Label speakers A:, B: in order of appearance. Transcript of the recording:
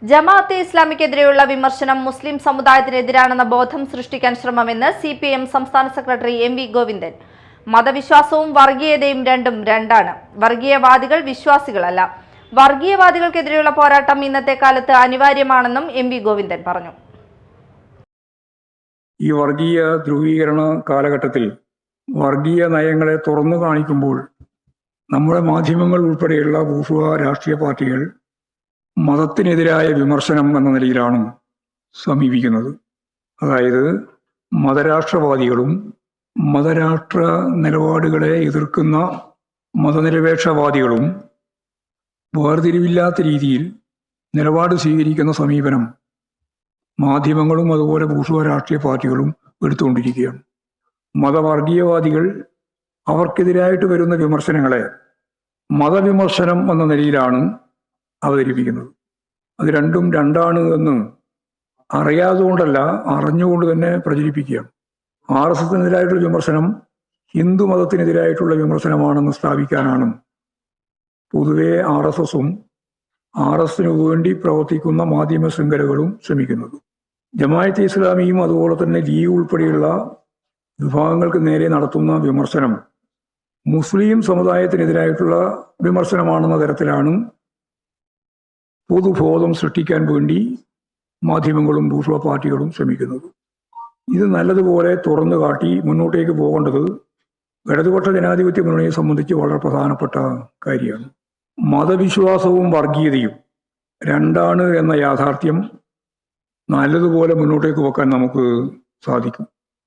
A: ജമാഅത്തെ ഇസ്ലാമിക്കെതിരെയുള്ള വിമർശനം മുസ്ലിം സമുദായത്തിനെതിരാണെന്ന ബോധം സൃഷ്ടിക്കാൻ ശ്രമമെന്ന് CPIM സംസ്ഥാന സെക്രട്ടറി MV ഗോവിന്ദൻ. മതവിശ്വാസവും വർഗീയതയും രണ്ടും രണ്ടാണ്. വർഗീയവാദികൾ വിശ്വാസികളല്ല. വർഗീയവാദികൾക്കെതിരെയുള്ള പോരാട്ടം ഇന്നത്തെ കാലത്ത് അനിവാര്യമാണെന്നും MV ഗോവിന്ദൻ പറഞ്ഞു.
B: ഈ വർഗീയ ധ്രുവീകരണ കാലഘട്ടത്തിൽ വർഗീയ നയങ്ങളെ തുറന്നു കാണിക്കുമ്പോൾ നമ്മുടെ മാധ്യമങ്ങൾ ഉൾപ്പെടെയുള്ള ബൂർഷ്വാ രാഷ്ട്രീയ പാർട്ടികൾ മതത്തിനെതിരായ വിമർശനം എന്ന നിലയിലാണ് സമീപിക്കുന്നത്. അതായത് മതരാഷ്ട്രവാദികളും മതരാഷ്ട്ര നിലപാടുകളെ എതിർക്കുന്ന മതനിരപേക്ഷവാദികളും വേർതിരിവില്ലാത്ത രീതിയിൽ നിലപാട് സ്വീകരിക്കുന്ന സമീപനം മാധ്യമങ്ങളും അതുപോലെ ബൂർഷ്വാ രാഷ്ട്രീയ പാർട്ടികളും എടുത്തുകൊണ്ടിരിക്കുകയാണ്. മതവർഗീയവാദികൾ അവർക്കെതിരായിട്ട് വരുന്ന വിമർശനങ്ങളെ മതവിമർശനം എന്ന നിലയിലാണ് അവതരിപ്പിക്കുന്നത്. അത് രണ്ടും രണ്ടാണ് എന്ന് അറിയാതെ കൊണ്ടല്ല, അറിഞ്ഞുകൊണ്ട് തന്നെ പ്രചരിപ്പിക്കുകയാണ്. RSSനെതിരായിട്ടുള്ള വിമർശനം ഹിന്ദു മതത്തിനെതിരായിട്ടുള്ള വിമർശനമാണെന്ന് സ്ഥാപിക്കാനാണ് പൊതുവെ RSSും RSസിനു വേണ്ടി പ്രവർത്തിക്കുന്ന മാധ്യമ ശൃംഖലകളും ശ്രമിക്കുന്നത്. ജമാഅത്തെ ഇസ്ലാമിയും അതുപോലെ തന്നെ ലീഗ് ഉൾപ്പെടെയുള്ള വിഭാഗങ്ങൾക്ക് നേരെ നടത്തുന്ന വിമർശനം മുസ്ലിം സമുദായത്തിനെതിരായിട്ടുള്ള വിമർശനമാണെന്ന തരത്തിലാണ് പൊതുബോധം സൃഷ്ടിക്കാൻ വേണ്ടി മാധ്യമങ്ങളും ബൂർഷ്വാ പാർട്ടികളും ശ്രമിക്കുന്നത്. ഇത് നല്ലതുപോലെ തുറന്നു കാട്ടി മുന്നോട്ടേക്ക് പോകേണ്ടത് ഇടതുപക്ഷ ജനാധിപത്യ മുന്നണിയെ സംബന്ധിച്ച് വളരെ പ്രധാനപ്പെട്ട കാര്യമാണ്. മതവിശ്വാസവും വർഗീയതയും രണ്ടാണ് എന്ന യാഥാർത്ഥ്യം നല്ലതുപോലെ മുന്നോട്ടേക്ക് വെക്കാൻ നമുക്ക് സാധിക്കും.